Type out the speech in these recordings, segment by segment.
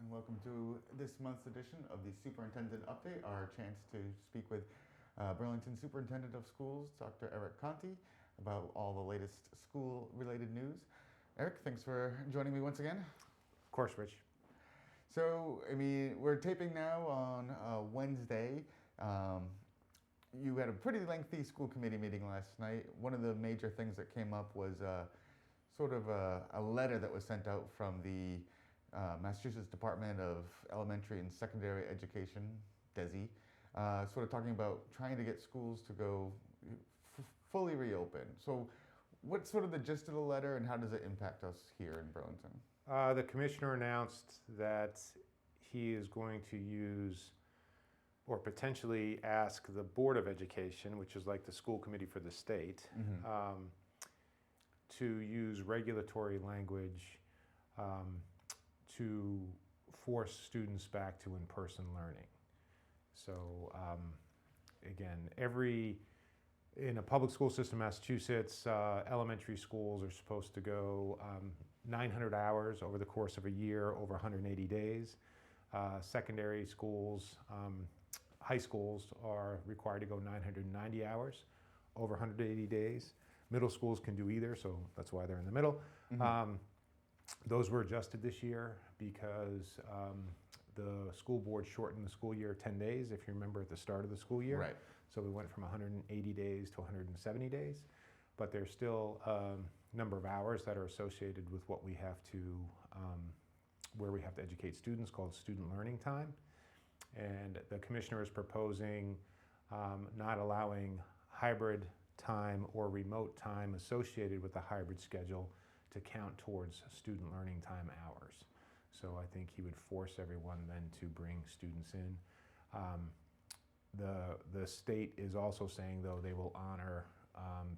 and welcome to this month's edition of the Superintendent Update, our chance to speak with Burlington Superintendent of Schools, Dr. Eric Conti, about all the latest school-related news. Eric, thanks for joining me once again. Of course, Rich. So, we're taping now on Wednesday. You had a pretty lengthy school committee meeting last night. One of the major things that came up was sort of a letter that was sent out from the Massachusetts Department of Elementary and Secondary Education, DESE, sort of talking about trying to get schools to go fully reopen. So what's sort of the gist of the letter and how does it impact us here in Burlington? The commissioner announced that he is going to use or potentially ask the Board of Education, which is like the school committee for the state, to use regulatory language to force students back to in-person learning. So again, in a public school system in Massachusetts, elementary schools are supposed to go 900 hours over the course of a year, over 180 days. Secondary schools, high schools are required to go 990 hours over 180 days. Middle schools can do either, so that's why they're in the middle. Those were adjusted this year because the school board shortened the school year 10 days, if you remember at the start of the school year. Right. So we went from 180 days to 170 days, but there's still a number of hours that are associated with what we have to, where we have to educate students, called student learning time. And the commissioner is proposing not allowing hybrid time or remote time associated with the hybrid schedule to count towards student learning time hours. So I think he would force everyone then to bring students in. The state is also saying, though, they will honor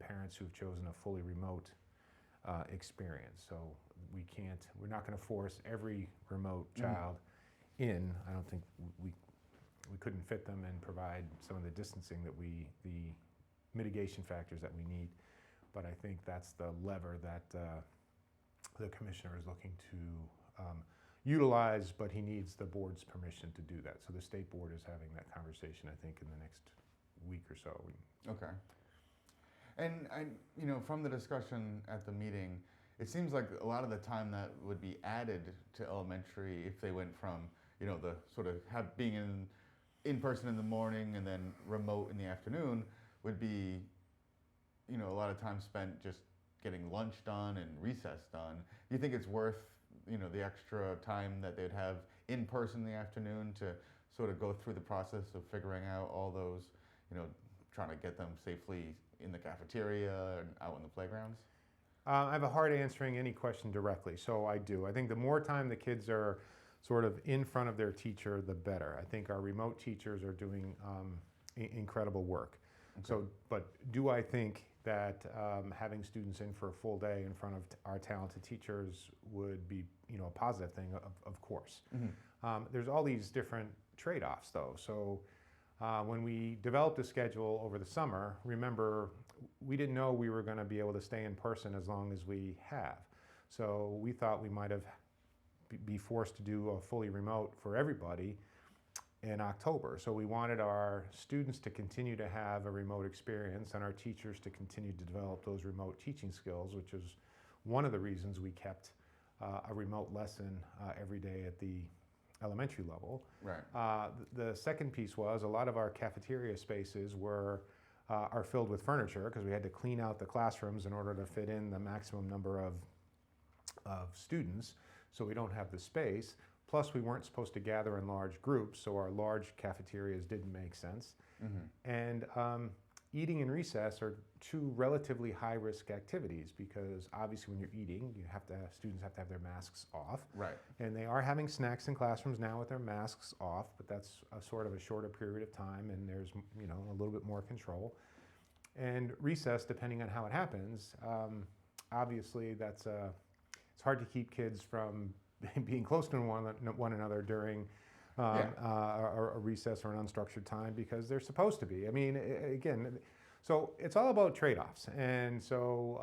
parents who've chosen a fully remote experience. So we're not going to force every remote child in. I don't think we couldn't fit them and provide some of the distancing that the mitigation factors that we need. But I think that's the lever that the commissioner is looking to utilize, but he needs the board's permission to do that. So the state board is having that conversation, I think, in the next week or so. Okay. And from the discussion at the meeting, it seems like a lot of the time that would be added to elementary if they went from, the sort of being in person in the morning and then remote in the afternoon would be, a lot of time spent just getting lunch done and recess done. Do you think it's worth, the extra time that they'd have in person in the afternoon to sort of go through the process of figuring out all those, trying to get them safely in the cafeteria and out in the playgrounds? I have a hard answering any question directly, so I do. I think the more time the kids are sort of in front of their teacher, the better. I think our remote teachers are doing incredible work. Okay. So, but do I think that having students in for a full day in front of our talented teachers would be, a positive thing? Of course. There's all these different trade-offs, though. So when we developed a schedule over the summer, remember, we didn't know we were going to be able to stay in person as long as we have. So we thought we might have be forced to do a fully remote for everybody in October. So we wanted our students to continue to have a remote experience and our teachers to continue to develop those remote teaching skills, which is one of the reasons we kept a remote lesson every day at the elementary level. Right. The second piece was a lot of our cafeteria spaces are filled with furniture because we had to clean out the classrooms in order to fit in the maximum number of students, so we don't have the space. Plus, we weren't supposed to gather in large groups, so our large cafeterias didn't make sense. And eating and recess are two relatively high-risk activities because obviously when you're eating, students have to have their masks off. Right. And they are having snacks in classrooms now with their masks off, but that's a sort of a shorter period of time, and there's a little bit more control. And recess, depending on how it happens, obviously it's hard to keep kids from being close to one another during a recess or an unstructured time because they're supposed to be. Again, so it's all about trade-offs. And so,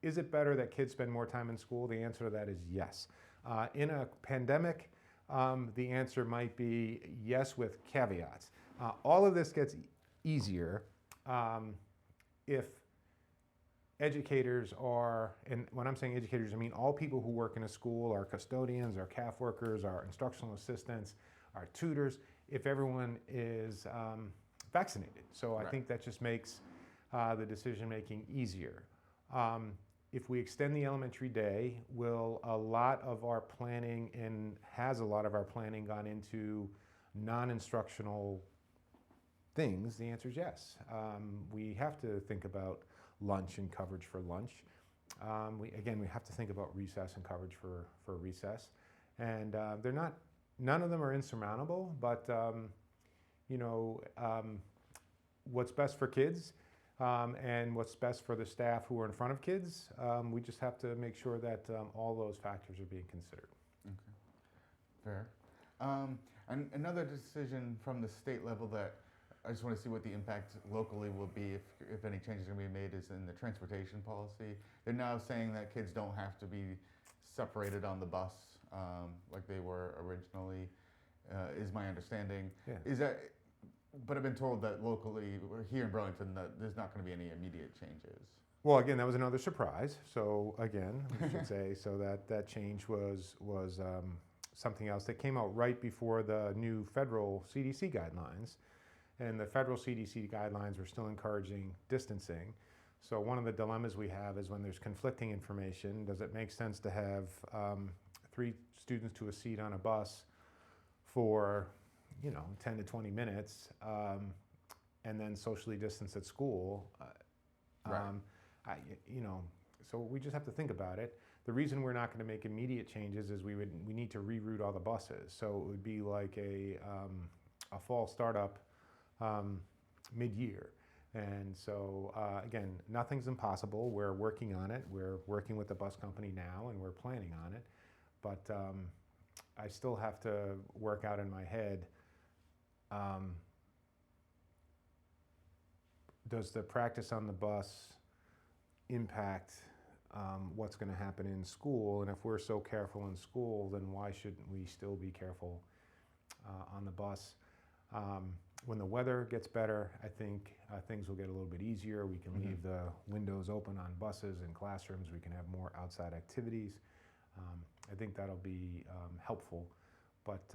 is it better that kids spend more time in school? The answer to that is yes. In a pandemic, the answer might be yes with caveats. All of this gets easier if educators are, and when I'm saying educators, I mean all people who work in a school, our custodians, our CAF workers, our instructional assistants, our tutors, if everyone is vaccinated. So I think that just makes the decision making easier. If we extend the elementary day, will a lot of our planning, and has a lot of our planning, gone into non-instructional things? The answer is yes. We have to think about lunch and coverage for lunch. We have to think about recess and coverage for recess. And none of them are insurmountable, but what's best for kids and what's best for the staff who are in front of kids, we just have to make sure that all those factors are being considered. Okay, fair. And another decision from the state level that I just want to see what the impact locally will be if any changes are going to be made is in the transportation policy. They're now saying that kids don't have to be separated on the bus like they were originally, is my understanding. Yeah. Is that? But I've been told that locally, here in Burlington, that there's not going to be any immediate changes. Well, again, that was another surprise. So again, we should say, so that change was something else that came out right before the new federal CDC guidelines. And the federal CDC guidelines are still encouraging distancing. So one of the dilemmas we have is when there's conflicting information, does it make sense to have 3 students to a seat on a bus for 10 to 20 minutes, and then socially distance at school? Right. So we just have to think about it. The reason we're not going to make immediate changes is we need to reroute all the buses. So it would be like a fall startup mid-year. And so again, nothing's impossible. We're working on it. We're working with the bus company now, and we're planning on it. But I still have to work out in my head, does the practice on the bus impact what's going to happen in school? And if we're so careful in school, then why shouldn't we still be careful on the bus? When the weather gets better, I think things will get a little bit easier. We can leave the windows open on buses and classrooms. We can have more outside activities. I think that'll be helpful. But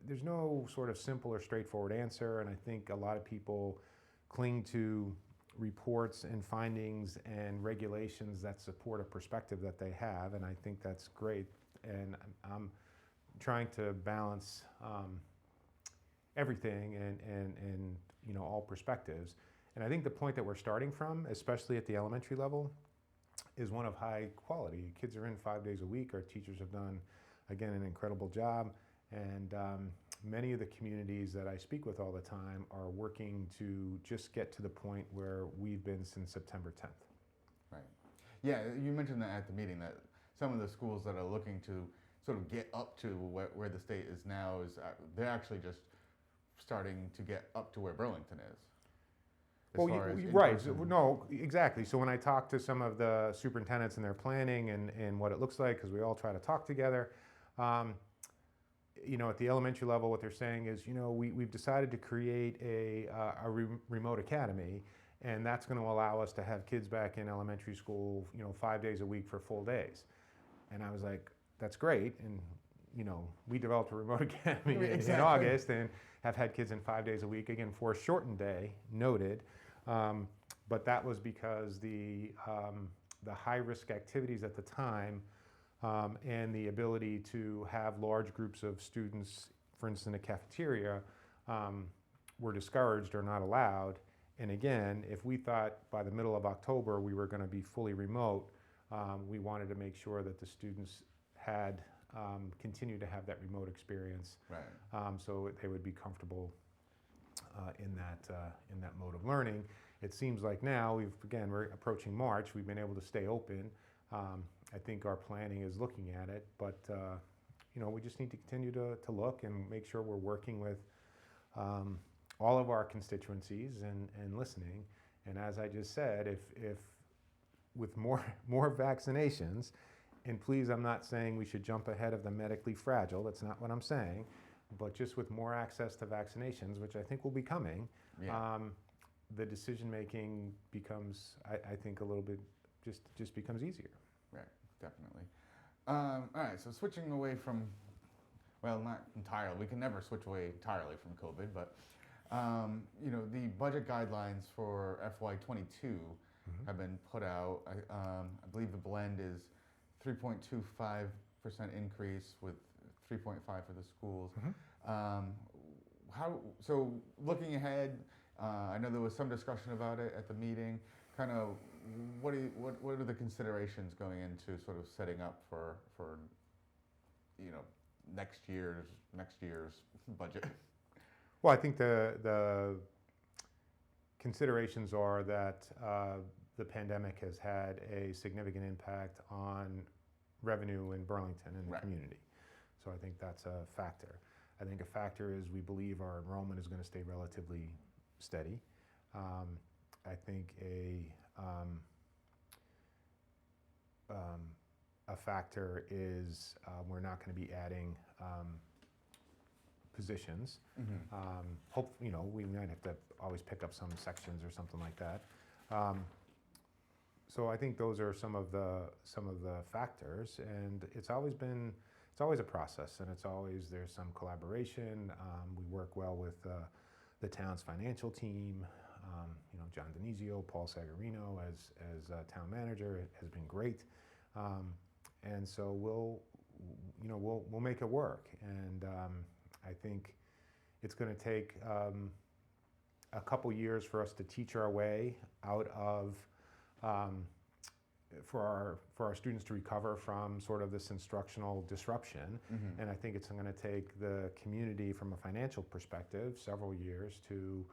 there's no sort of simple or straightforward answer, and I think a lot of people cling to reports and findings and regulations that support a perspective that they have, and I think that's great. And I'm trying to balance everything and all perspectives. And I think the point that we're starting from, especially at the elementary level, is one of high quality. Kids are in 5 days a week. Our teachers have done, again, an incredible job. And many of the communities that I speak with all the time are working to just get to the point where we've been since September 10th. Right. Yeah, you mentioned that at the meeting, that some of the schools that are looking to sort of get up to where the state is now, they're actually just starting to get up to where Burlington is. Well, right. No, exactly. So when I talk to some of the superintendents and their planning and what it looks like, because we all try to talk together, at the elementary level, what they're saying is, we've decided to create a remote academy, and that's going to allow us to have kids back in elementary school, 5 days a week for full days. And I was like, that's great. And, we developed a remote academy in August and have had kids in 5 days a week, again, for a shortened day, noted. But that was because the high-risk activities at the time and the ability to have large groups of students, for instance, in a cafeteria, were discouraged or not allowed. And again, if we thought by the middle of October we were going to be fully remote, we wanted to make sure that the students had continue to have that remote experience, right. So they would be comfortable in that mode of learning. It seems like now we're approaching March. We've been able to stay open. I think our planning is looking at it, but we just need to continue to look and make sure we're working with all of our constituencies and listening. And as I just said, if with more vaccinations And please, I'm not saying we should jump ahead of the medically fragile. That's not what I'm saying. But just with more access to vaccinations, which I think will be coming, Yeah. the decision making becomes, I think, a little bit just becomes easier. Right. Definitely. All right. So switching away from, well, not entirely. We can never switch away entirely from COVID, but the budget guidelines for FY22 have been put out. I believe the blend is 3.25% increase with 3.5 for the schools. So looking ahead, I know there was some discussion about it at the meeting. Kind of, what are the considerations going into sort of setting up for next year's budget? Well, I think the considerations are that the pandemic has had a significant impact on revenue in Burlington and the community. So I think that's a factor. I think a factor is we believe our enrollment is going to stay relatively steady. I think a factor is we're not going to be adding positions. We might have to always pick up some sections or something like that. So I think those are some of the factors, and it's always a process, and there's some collaboration. We work well with the town's financial team. John Denizio, Paul Sagarino as town manager has been great, and so we'll make it work. And I think it's going to take a couple years for us to teach our way out of for our students to recover from sort of this instructional disruption. And I think it's going to take the community from a financial perspective several years to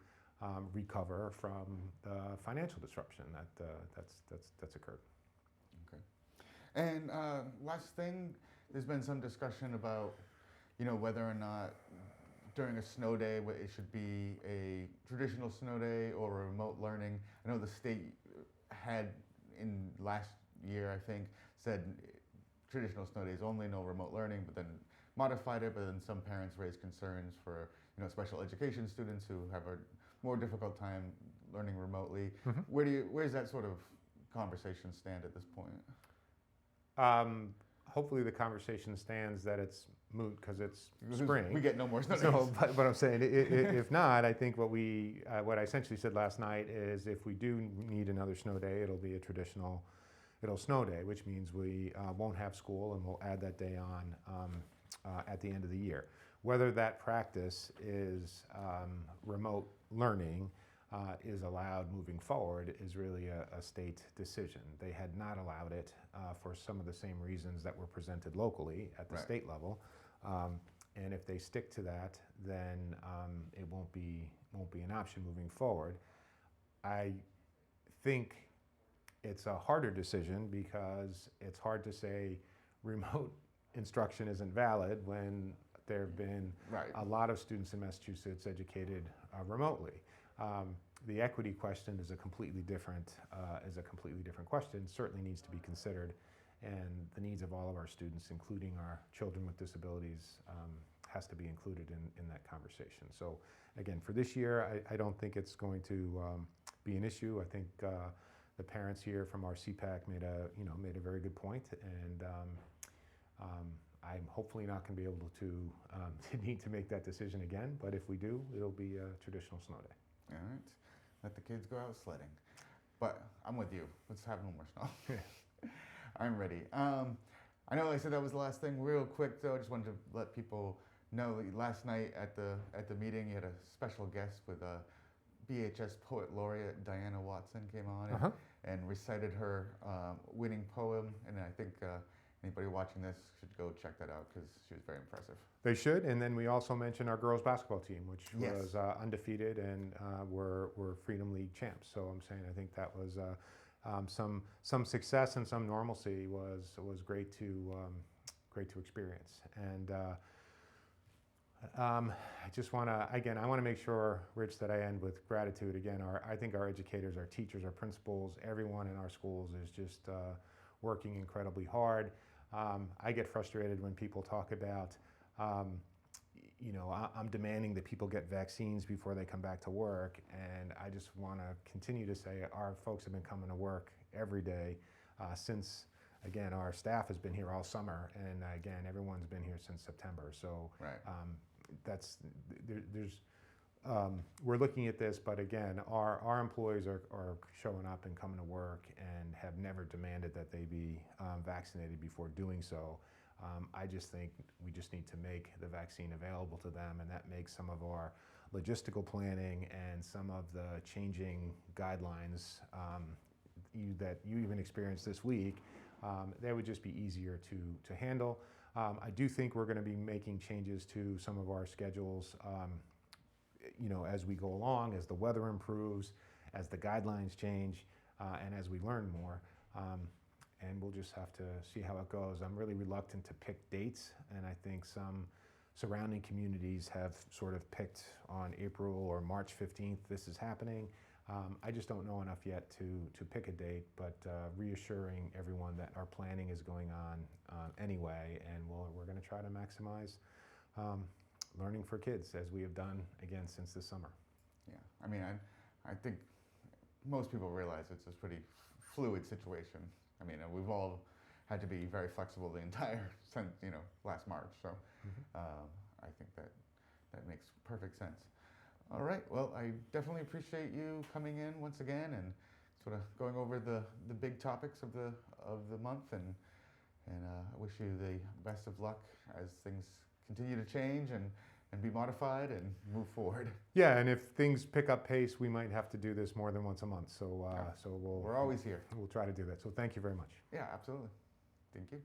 recover from the financial disruption that's occurred. Okay. And last thing, there's been some discussion about whether or not during a snow day it should be a traditional snow day or remote learning. I know the state had in last year, I think, said traditional snow days only, no remote learning, but then modified it. But then some parents raised concerns for special education students who have a more difficult time learning remotely. Where's that sort of conversation stand at this point? Hopefully the conversation stands that it's moot because it's spring. We get no more snow days. So, but I'm saying, if not, I think what I essentially said last night is if we do need another snow day, it'll be a traditional, snow day, which means we won't have school and we'll add that day on at the end of the year. Whether that practice is remote learning is allowed moving forward is really a state decision. They had not allowed it for some of the same reasons that were presented locally at the state level. And if they stick to that, then it won't be an option moving forward. I think it's a harder decision because it's hard to say remote instruction isn't valid when there have been a lot of students in Massachusetts educated remotely. The equity question is a completely different question. Certainly needs to be considered, and the needs of all of our students, including our children with disabilities, has to be included in that conversation. So, again, for this year, I don't think it's going to be an issue. I think the parents here from our CPAC made a very good point, and I'm hopefully not going to be able to need to make that decision again. But if we do, it'll be a traditional snow day. All right. Let the kids go out sledding. But I'm with you. Let's have no more snow. I'm ready. I know I said that was the last thing. Real quick, though, I just wanted to let people know that last night at the meeting, you had a special guest with BHS Poet Laureate Diana Watson came on and recited her winning poem. And I think anybody watching this should go check that out because she was very impressive. They should. And then we also mentioned our girls basketball team, which was undefeated and were Freedom League champs. So I'm saying I think that was some success and some normalcy was great to experience. And I just want to make sure, Rich, that I end with gratitude again. I think our educators, our teachers, our principals, everyone in our schools is just working incredibly hard. I get frustrated when people talk about, I'm demanding that people get vaccines before they come back to work, and I just want to continue to say our folks have been coming to work every day since, again, our staff has been here all summer, and again, everyone's been here since September. So Right. we're looking at this, but again, our employees are showing up and coming to work and have never demanded that they be vaccinated before doing so. I just think we just need to make the vaccine available to them, and that makes some of our logistical planning and some of the changing guidelines that you even experienced this week, that would just be easier to handle. I do think we're going to be making changes to some of our schedules as we go along, as the weather improves, as the guidelines change, and as we learn more. And we'll just have to see how it goes. I'm really reluctant to pick dates, and I think some surrounding communities have sort of picked on April or March 15th, this is happening. I just don't know enough yet to pick a date, but reassuring everyone that our planning is going on anyway, and we're going to try to maximize learning for kids, as we have done, again, since this summer. Yeah, I mean, I think most people realize it's a pretty fluid situation. I mean, we've all had to be very flexible the entire, last March. So I think that makes perfect sense. All right, well, I definitely appreciate you coming in once again and sort of going over the big topics of the month, and I wish you the best of luck as things continue to change and be modified and move forward. Yeah, and if things pick up pace, we might have to do this more than once a month. So, We're always here. We'll try to do that. So thank you very much. Yeah, absolutely. Thank you.